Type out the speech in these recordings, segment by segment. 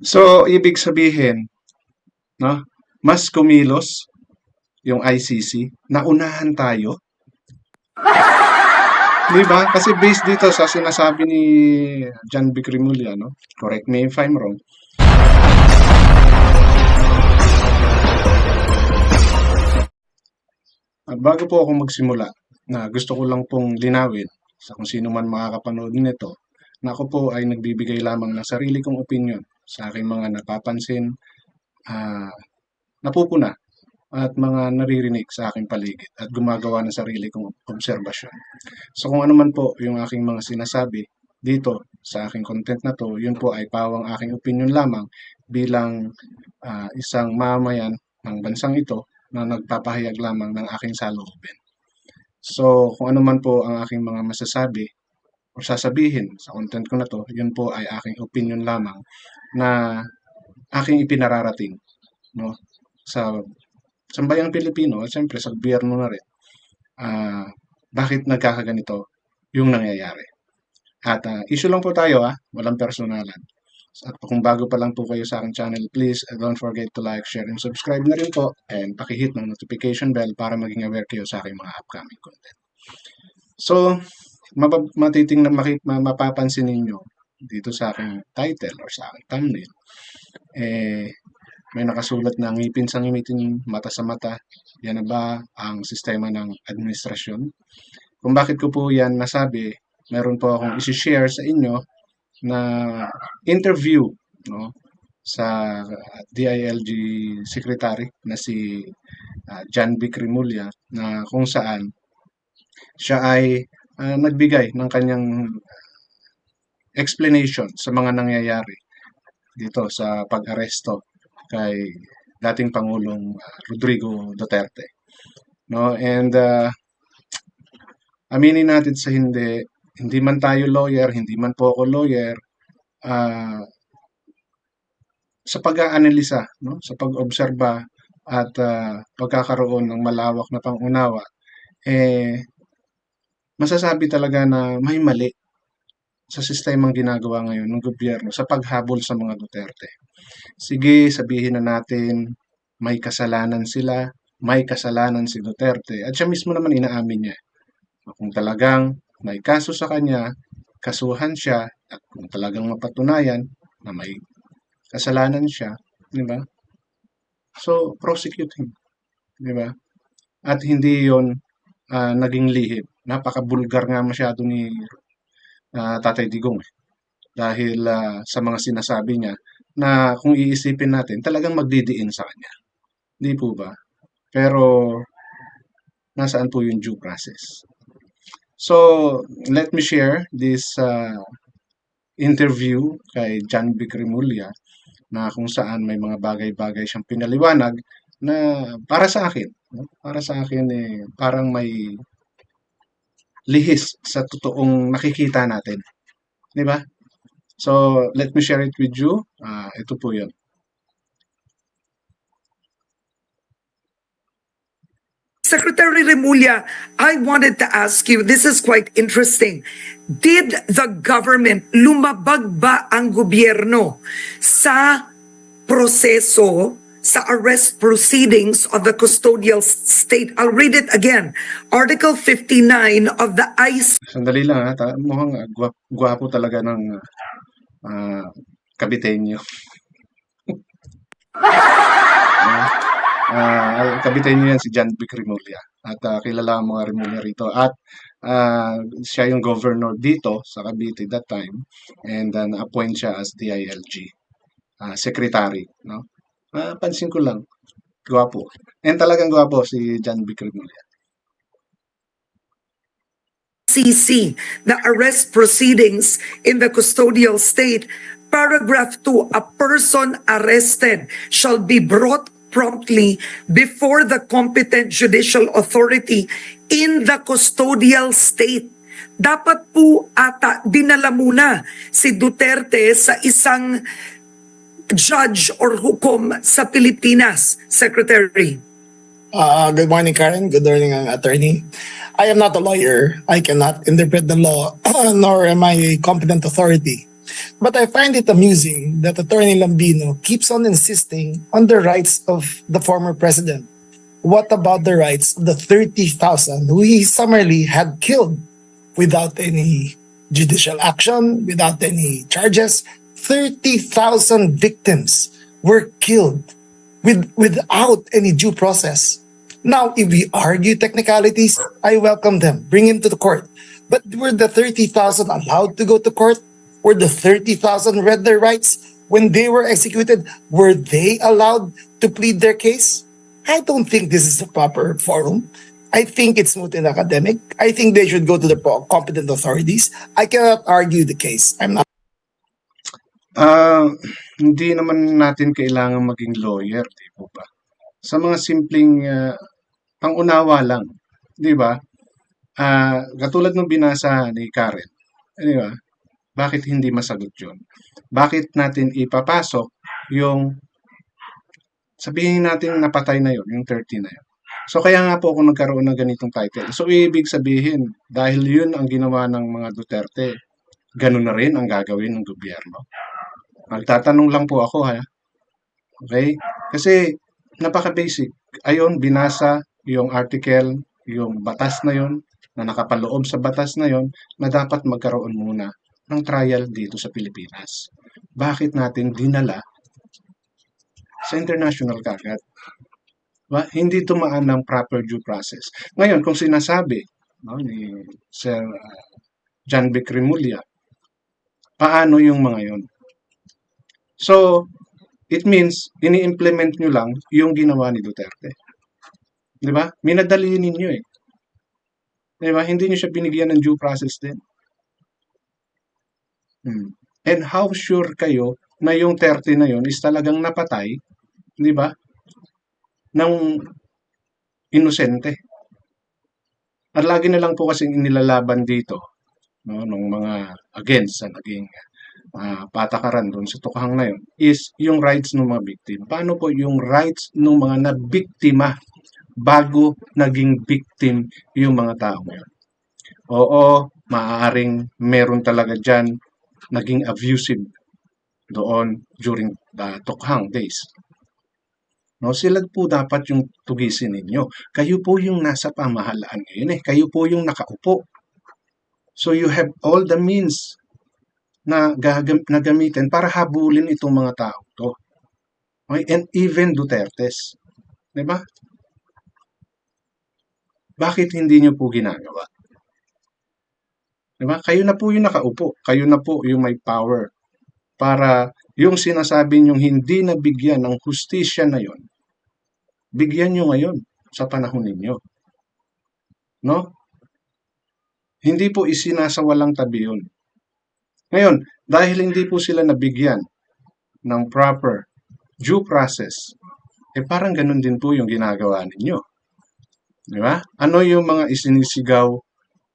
So, ibig sabihin, no, mas kumilos yung ICC, naunahan tayo, di ba? Kasi based dito sa sinasabi ni John B. Cremulya, no? Correct me if I'm wrong. At bago po ako magsimula, na gusto ko lang pong linawin sa kung sino man makakapanood nito, na ako po ay nagbibigay lamang ng sarili kong opinion sa aking mga napapansin, ah, napupuna at mga naririnig sa aking paligid at gumagawa ng sarili kong obserbasyon. So kung ano man po yung aking mga sinasabi dito sa aking content na to, yun po ay pawang aking opinion lamang bilang isang mamayan ng bansang ito na nagpapahayag lamang ng aking saloobin. So kung ano man po ang aking mga masasabi o sasabihin sa content ko na to, yun po ay aking opinion lamang na aking ipinararating, no, sa sambayang Pilipino at siyempre sa gobyerno na rin, bakit nagkakaganito yung nangyayari. At issue lang po tayo, walang personalan. At kung bago pa lang po kayo sa aking channel, please don't forget to like, share, and subscribe na rin po and pakihit ng notification bell para maging aware kayo sa aking mga upcoming content. So, mapapansin ninyo dito sa aking title or sa aking thumbnail, may nakasulat na ngipin sa ngipitin, mata sa mata. Yan na ba ang sistema ng administrasyon? Kung bakit ko po yan nasabi, meron po akong isi-share sa inyo na interview, no, sa DILG secretary na si John B. Cremulya, na kung saan siya ay nagbigay ng kanyang explanation sa mga nangyayari dito sa pag-aresto kay dating Pangulong Rodrigo Duterte. No? And aminin natin sa hindi man tayo lawyer, hindi man po ako lawyer, sa pag-aanalisa, no? Sa pag-obserba at pagkakaroon ng malawak na pangunawa, masasabi talaga na may mali sa sistemang ginagawa ngayon ng gobyerno sa paghabol sa mga Duterte. Sige, sabihin na natin may kasalanan sila, may kasalanan si Duterte at siya mismo naman inaamin niya. Kung talagang may kaso sa kanya, kasuhan siya at kung talagang mapatunayan na may kasalanan siya, di ba? So, prosecute him, di ba? At hindi yon naging lihim. Napaka-bulgar nga masyado ni Tatay Digong dahil sa mga sinasabi niya na kung iisipin natin talagang magdidiin sa kanya. Di po ba? Pero nasaan po yung due process? So, let me share this interview kay John B. Cremulya na kung saan may mga bagay-bagay siyang pinaliwanag na para sa akin, no? Para sa akin parang may lihis sa totoong nakikita natin. Di ba? So, let me share it with you. Ito po yun. Secretary Remulla, I wanted to ask you, this is quite interesting. Did the government, lumabag ba ang gobyerno sa proseso, sa arrest proceedings of the custodial state? I'll read it again. Article 59 of the ICC. Sandali lang mukhang gwapo talaga ng Kabitenyo. Kabitenyo yan si John B. Cremulya at kilala ang mga Remulla rito at siya yung governor dito sa Cavite that time and then appoint siya as DILG secretary, no? Pansin ko lang, gwapo. And talagang gwapo si John B. Cremulya. CC, the arrest proceedings in the custodial state, paragraph 2, a person arrested shall be brought promptly before the competent judicial authority in the custodial state. Dapat po ata dinala muna si Duterte sa isang judge or hukom sa Pilipinas, Secretary. Good morning, Karen. Good morning, attorney. I am not a lawyer. I cannot interpret the law, nor am I a competent authority But I find it amusing that Attorney Lambino keeps on insisting on the rights of the former president. What about the rights of the 30,000 who he summarily had killed without any judicial action, without any charges? 30,000 victims were killed without any due process. Now, if we argue technicalities, I welcome them. Bring him to the court. But were the 30,000 allowed to go to court? Were the 30,000 read their rights when they were executed? Were they allowed to plead their case? I don't think this is the proper forum. I think it's moot and academic. I think they should go to the competent authorities. I cannot argue the case. I'm not. Hindi naman natin kailangan maging lawyer, di po ba? Sa mga simpleng pangunawa lang, di ba? Katulad ng binasa ni Karen, di ba? Bakit hindi masagot yun? Bakit natin ipapasok yung, sabihin natin napatay na yun, yung 30 na yun. So kaya nga po ako nagkaroon ng ganitong title. So ibig sabihin, dahil yun ang ginawa ng mga Duterte, ganun na rin ang gagawin ng gobyerno. Magtatanong lang po ako, ha. Okay? Kasi napaka-basic. Ayon, binasa yung article, yung batas na yun, na nakapaloob sa batas na yun, na dapat magkaroon muna ng trial dito sa Pilipinas. Bakit natin dinala sa international kagad? Ba? Hindi tumaan ng proper due process. Ngayon, kung sinasabi ni Sir John B. Cremulya, paano yung mga yun? So, it means, ini-implement nyo lang yung ginawa ni Duterte. Di ba? Minadali ninyo eh. Di ba? Hindi nyo siya binigyan ng due process din. And how sure kayo na yung 30 na yun is talagang napatay, di ba? Ng inosente. At lagi na lang po kasing inilalaban dito, no, nung mga against sa naging patakaran doon sa tukhang na yun, is yung rights ng mga victim. Paano po yung rights ng mga nabiktima bago naging victim yung mga tao ngayon? Oo, maaaring meron talaga dyan naging abusive doon during the tukhang days. No, sila po dapat yung tugisin ninyo. Kayo po yung nasa pamahalaan ngayon eh. Kayo po yung nakaupo. So you have all the means na gamitin para habulin itong mga tao to. Okay? And even Dutertes. Diba? Bakit hindi nyo po ginagawa? Diba? Kayo na po yung nakaupo. Kayo na po yung may power para yung sinasabi nyong hindi nabigyan ng hustisya na yon, bigyan nyo ngayon sa panahon ninyo. No? Hindi po isinasawalang tabi yun. Ngayon, dahil hindi po sila nabigyan ng proper due process, parang ganun din po yung ginagawa ninyo. Di ba? Ano yung mga isinisigaw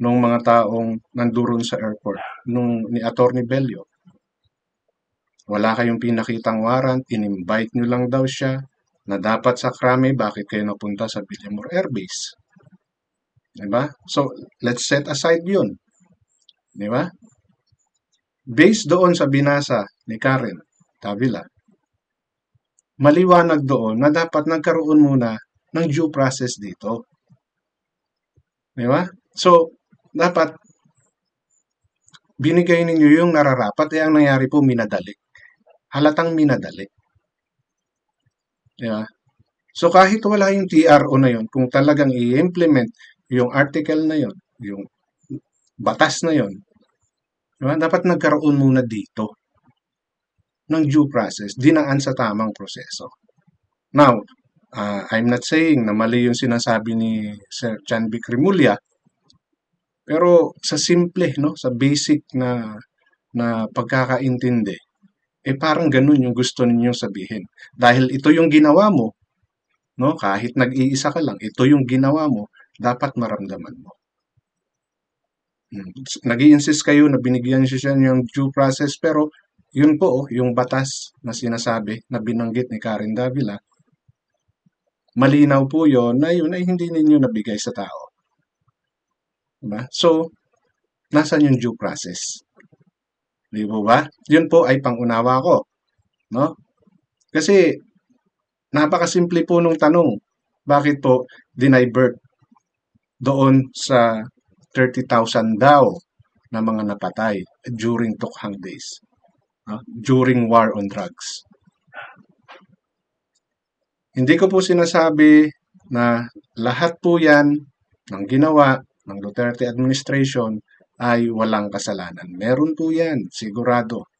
ng mga taong nanduron sa airport ni Atty. Bello? Wala kayong pinakitang warrant, in-invite nyo lang daw siya na dapat sa krame, bakit kayo napunta sa Villamor Air Base? Diba? So, let's set aside yun. Diba? Based doon sa binasa ni Karen Davila, maliwanag doon na dapat nagkaroon muna ng due process dito. Diba? So, dapat binigay ninyo yung nararapat. Ang nangyari po, minadali. Halatang minadali. Diba? So kahit wala yung TRO na yun, kung talagang i-implement yung article na yun, yung batas na yun, diba? Dapat nagkaroon muna dito ng due process, dinaan sa tamang proseso. Now, I'm not saying na mali yung sinasabi ni Sir John B. Cremulya, pero sa simple, no, sa basic na pagkakaintindi, parang ganun yung gusto ninyong sabihin. Dahil ito yung ginawa mo, no, kahit nag-iisa ka lang, ito yung ginawa mo, dapat maramdaman mo. Nag-i-insist kayo na binigyan siya yung due process, pero yun po, yung batas na sinasabi, na binanggit ni Karen Davila, malinaw po yun ay hindi ninyo nabigay sa tao. Diba? So, nasan yung due process? Di po ba? Yun po ay pangunawa ko, no? Kasi napakasimple po nung tanong. Bakit po dinivert doon sa 30,000 daw na mga napatay during Tukhang days, no? During war on drugs. Hindi ko po sinasabi na lahat po yan ng ginawa ng Duterte administration ay walang kasalanan. Meron po yan, sigurado.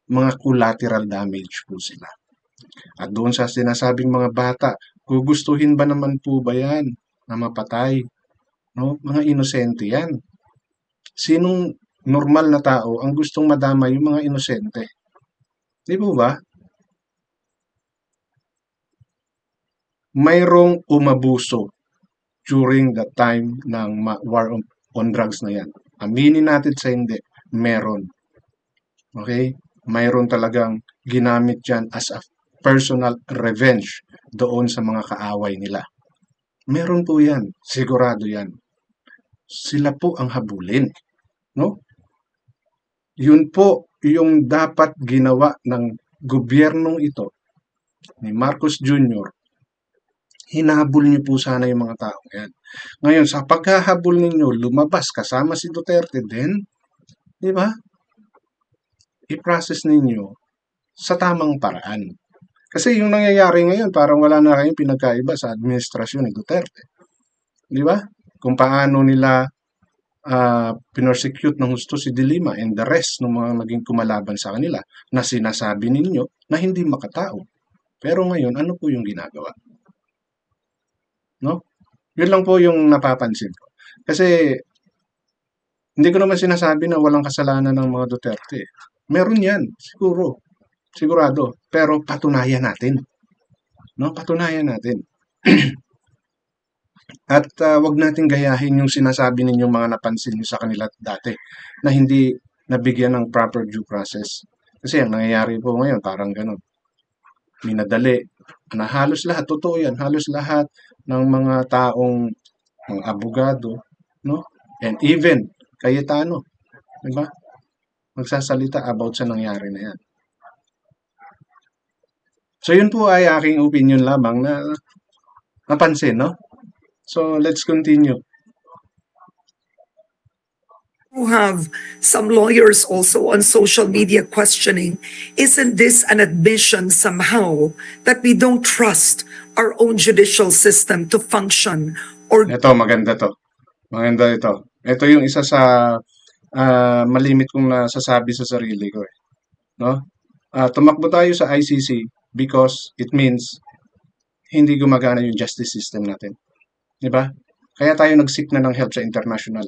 Mga collateral damage po sila. At doon sa sinasabing mga bata, gugustuhin ba naman po ba yan na mapatay? No? Mga inosente yan. Sinong normal na tao ang gustong madamay yung mga inosente? Di po ba? Mayroong umabuso during the time ng war on drugs na yan. Aminin natin sa hindi, meron. Okay? Mayroon talagang ginamit yan as a personal revenge doon sa mga kaaway nila. Meron po yan. Sigurado yan. Sila po ang habulin. No? Yun po yung dapat ginawa ng gobyernong ito ni Marcos Jr. Hinabol niyo po sana yung mga tao yan. Ngayon, sa paghahabol ninyo, lumabas kasama si Duterte din, di ba? I-process ninyo sa tamang paraan. Kasi yung nangyayari ngayon, parang wala na kayong pinagkaiba sa administrasyon ni Duterte. Di ba? Kung paano nila pinersecute ng husto si De Lima and the rest ng mga naging kumalaban sa kanila na sinasabi ninyo na hindi makatao. Pero ngayon, ano po yung ginagawa? No? Yun lang po yung napapansin ko. Kasi hindi ko naman sinasabi na walang kasalanan ng mga Duterte. Meron yan, siguro. Sigurado. Pero patunayan natin. No? Patunayan natin. At wag nating gayahin yung sinasabi ninyong mga napansin nyo sa kanila dati na hindi nabigyan ng proper due process. Kasi ang nangyayari po ngayon, parang ganun. Minadali. Na halos lahat, totoo yan, halos lahat ng mga taong mga abogado, no? And even Cayetano, di ba? Magsasalita about sa nangyari na yan. So yun po ay aking opinion lamang na napansin, no? So let's continue. You have some lawyers also on social media questioning, isn't this an admission somehow that we don't trust our own judicial system to function or Ito, maganda to. Maganda ito. Ito yung isa sa malimit kong nasasabi sa sarili ko. No? Tumakbo tayo sa ICC because it means hindi gumagana yung justice system natin. Di ba? Kaya tayo nag-seek na ng help sa international.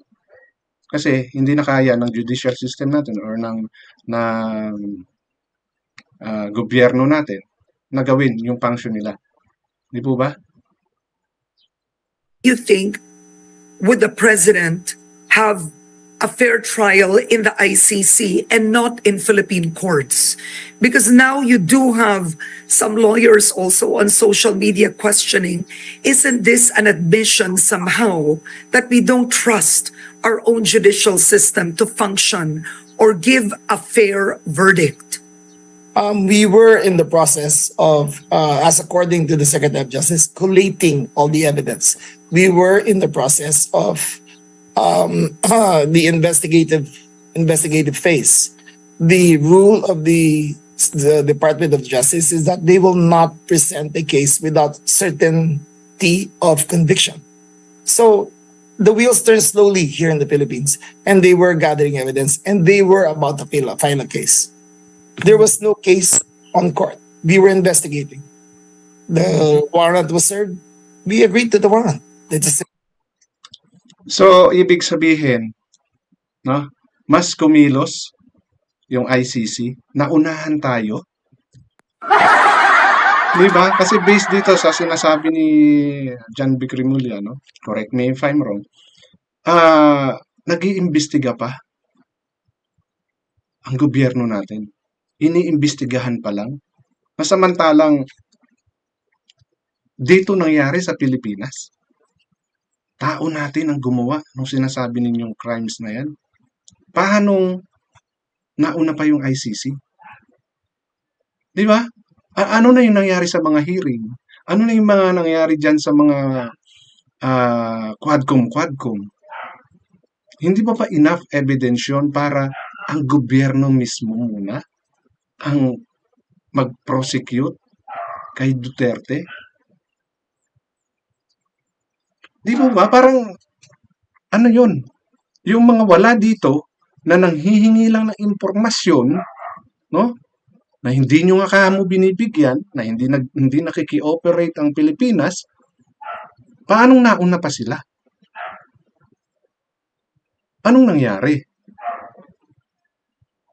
Kasi hindi na kaya ng judicial system natin or ng gobyerno natin na gawin yung function nila. Di po ba? you think would the president have a fair trial in the ICC and not in Philippine courts? Because now you do have some lawyers also on social media questioning, isn't this an admission somehow that we don't trust our own judicial system to function or give a fair verdict? We were in the process of, as according to the Secretary of Justice, collating all the evidence. We were in the process of the investigative phase. The rule of the Department of Justice is that they will not present a case without certainty of conviction. So the wheels turn slowly here in the Philippines, and they were gathering evidence, and they were about to file a case. There was no case on court. We were investigating. The warrant was served. We agreed to the warrant. So, ibig sabihin, no, mas kumilos yung ICC, naunahan tayo. Diba? Kasi based dito sa sinasabi ni John B. Cremulya, no? Correct me if I'm wrong, nag-iimbestiga pa ang gobyerno natin. Iniimbestigahan pa lang. Masamantalang dito nangyari sa Pilipinas. Tao natin ang gumawa ng sinasabi ninyong crimes na yan. Paanong nauna pa yung ICC. Di ba? Ano na yung nangyari sa mga hearing? Ano na yung mga nangyari dyan sa mga Quadcom? Hindi ba enough evidence yun para ang gobyerno mismo muna ang mag-prosecute kay Duterte? Di ba parang ano yun? Yung mga wala dito na nanghihingi lang ng impormasyon, no? Na hindi nyo nga kamo binibigyan, na hindi nakiki-operate ang Pilipinas, paanong nauna pa sila? Anong nangyari?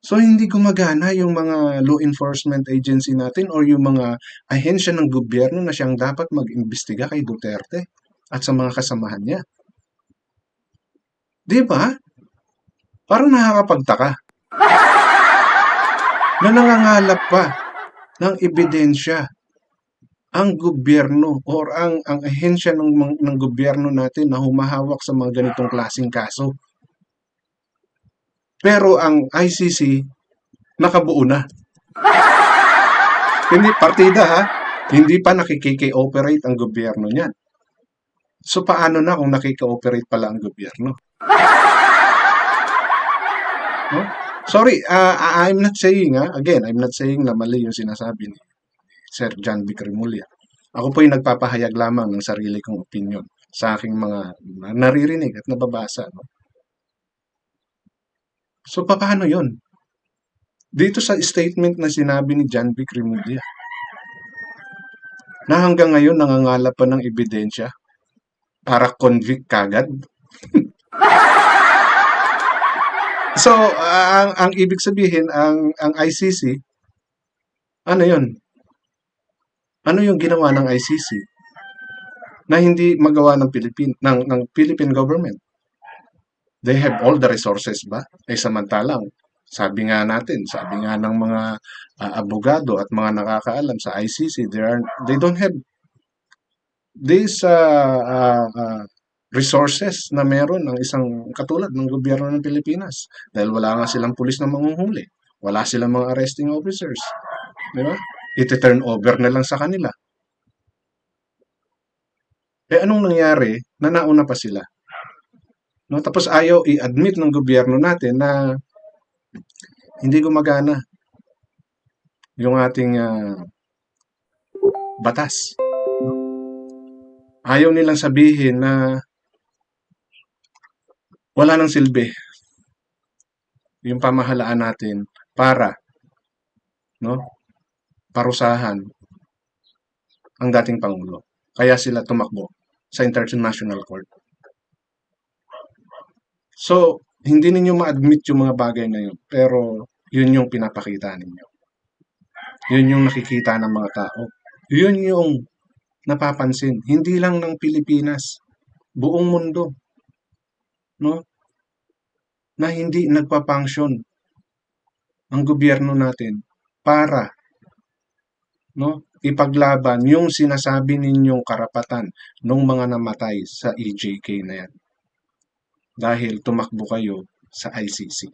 So, hindi gumagana yung mga law enforcement agency natin or yung mga ahensya ng gobyerno na siyang dapat mag-imbestiga kay Duterte at sa mga kasamahan niya. Di ba? Parang nakakapagtaka na nangangalap pa ng ebidensya ang gobyerno or ang ahensya ng gobyerno natin na humahawak sa mga ganitong klaseng kaso. Pero ang ICC, nakabuo na. Hindi, partida ha, hindi pa nakikiki-operate ang gobyerno niyan. So paano na kung nakiki-operate pala ang gobyerno? No? Sorry, I'm not saying, again, I'm not saying na mali yung sinasabi ni Sir John B. Cremulya. Ako po yung nagpapahayag lamang ng sarili kong opinion sa aking mga naririnig at nababasa. No? So, paano yun? Dito sa statement na sinabi ni John B. Cremulya, na hanggang ngayon nangangalap pa ng ebidensya para convict kagad. So, ang ibig sabihin, ang ICC, ano yun? Ano yung ginawa ng ICC na hindi magawa ng Philippine government? They have all the resources ba? Samantalang, sabi nga ng mga abogado at mga nakakaalam sa ICC, they don't have these resources na meron ng isang katulad ng gobyerno ng Pilipinas. Dahil wala nga silang pulis na manghuhuli. Wala silang mga arresting officers. Di ba? Iti-turn over na lang sa kanila. Anong nangyari na nauna pa sila? No, tapos ayaw i-admit ng gobyerno natin na hindi gumagana yung ating batas. Ayaw nilang sabihin na wala nang silbi yung pamahalaan natin para parusahan ang dating Pangulo. Kaya sila tumakbo sa International Court. So, hindi ninyo ma-admit yung mga bagay na yun, pero yun yung pinapakita ninyo. Yun yung nakikita ng mga tao. Yun yung napapansin. Hindi lang ng Pilipinas, buong mundo. No? Na hindi nagpa-function ang gobyerno natin para ipaglaban yung sinasabi ninyong karapatan ng mga namatay sa EJK na yan. Dahil tumakbo kayo sa ICC.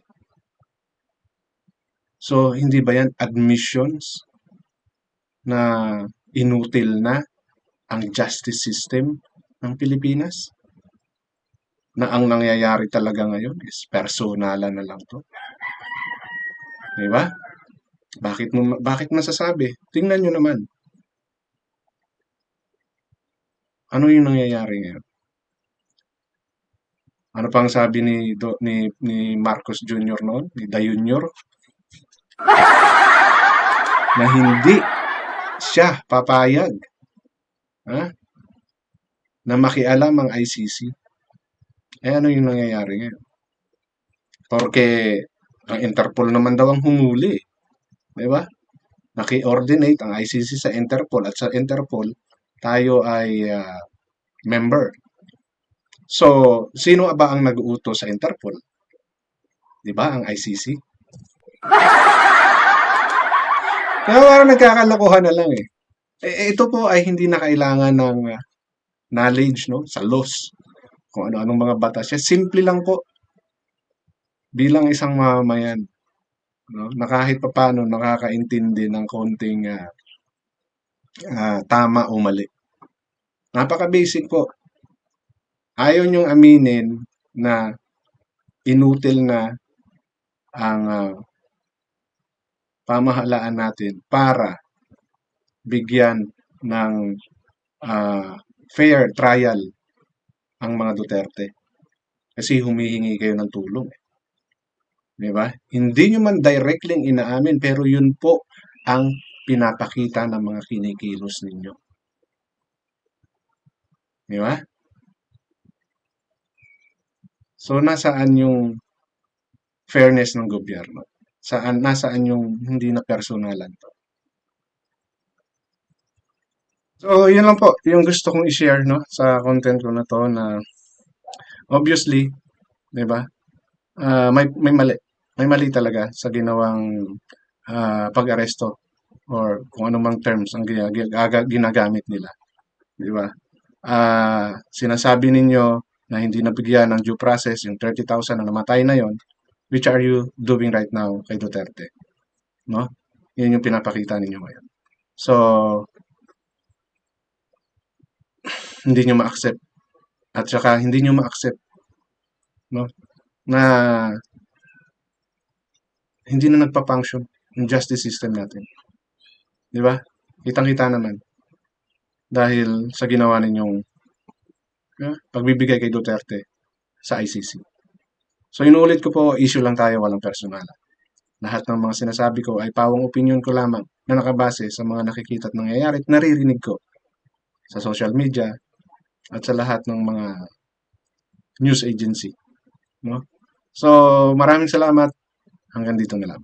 So, hindi ba yan admissions na inutil na ang justice system ng Pilipinas? Na ang nangyayari talaga ngayon is personalan na lang to. Diba? Bakit masasabi? Tingnan nyo naman. Ano yung nangyayari ngayon? Ano pang sabi ni Marcos Jr. noon, ni Da Jr. Na hindi siya papayag na makialam ang ICC. Ano yung nangyayari ngayon? Porque ang Interpol naman daw ang humuli. Diba? Naki-ordinate ang ICC sa Interpol at sa Interpol tayo ay member. So, sino ba ang nag-uutos sa Interpol? Diba? Ang ICC? Kaya parang nagkakalokohan na lang eh. Ito po ay hindi na kailangan ng knowledge sa laws. Kung ano-anong mga batas. Simple lang po. Bilang isang mamamayan. no? Na kahit papaano nakakaintindi ng konting tama o mali. Napaka-basic po. Ayaw niyong aminin na inutil na ang pamahalaan natin para bigyan ng fair trial ang mga Duterte. Kasi humihingi kayo ng tulong. Di ba? Hindi nyo man directly inaamin, pero yun po ang pinapakita ng mga kinikilos ninyo. Di ba? So, nasaan yung fairness ng gobyerno? Nasaan yung hindi na personalan to? So, yun lang po, yung gusto kong i-share, no, sa content ko na to, na obviously, di ba, may mali. May mali talaga sa ginawang pag-aresto or kung anumang terms ang ginagamit nila. Di ba? Sinasabi ninyo na hindi nabigyan ng due process yung 30,000 na namatay na yon, which are you doing right now kay Duterte? No? Yun yung pinapakita ninyo ngayon. So, hindi nyo ma-accept. At saka, hindi nyo ma-accept, no, na hindi na nagpa-function yung justice system natin. Di ba? Kitang-kita naman. Dahil sa ginawa ninyong pagbibigay kay Duterte sa ICC. So, inuulit ko po, issue lang tayo, walang personal. Lahat ng mga sinasabi ko ay pawang opinion ko lamang na nakabase sa mga nakikita at nangyayari at naririnig ko sa social media at sa lahat ng mga news agency. No? So, maraming salamat. Hanggang dito na lang.